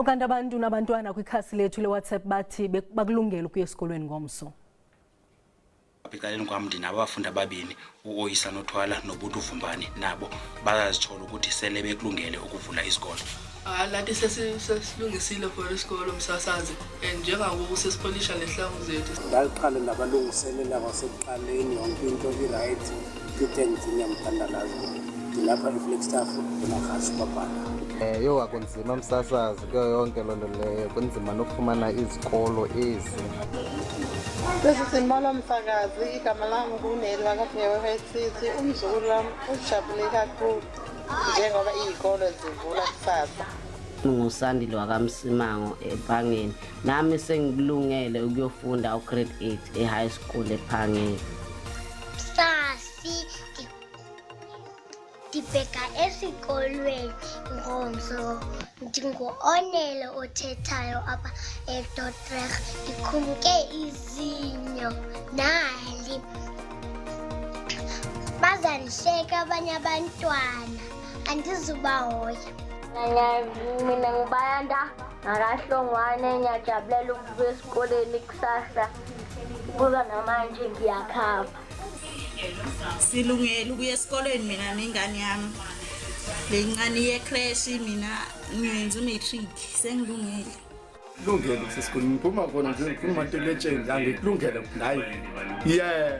Ukanti abantu nabantwana kwikhasi lethu leWhatsApp bathi bakulungela ukuya esikolweni ngomso. Ecaleni kwam ndinabo abafundi ababini, uOyisa noThwala noButi uVumbane, nabo bayazitshola ukuthi sele bekulungele ukuvula isikolo. Lathi sesilungisile for isikolo msasazi njengangoku sesipolisha lehlangu zethu. Ngaqala nabalungiselela kwasekuqaleni yonke into i-right kwi-10 nyamthandalazo. Dilapha i-Flagstaff kunakhasi babhala. Yo akunzima msasazi kuyo yonke loo nto leyo, kunzima nokufumana izikolo ezi. Sesisimolo msakazi, igama lami kuneli wakabhewe sithi umzukulu wami ujabule kakhulu njengoba izikolo zivula kusasa. Ngusandile wakamsimango ePhangeni. Nami sengikulungele ukuyofunda ugrade 8 e-high school ePhangeni. Sasi dibheka esikolweni ngomso ndingu-Onele othethayo apha eDordrecht. Ndikhumke izinyo nali bazandihleka abanye abantwana andizubahoya. Mina nguBayanda nakaHlongwane, ngiyajabulela ukuya esikoleni kusasa kuba namanje ngiyakhava. Silungele ukuya esikoleni mina nengane yami. Lencane yeclass mina ngiyenza umatric sengilungele. Kulungele kusesikoleni, phuma khona nje ngikhuluma into legend angikulungele nayi. Yeah.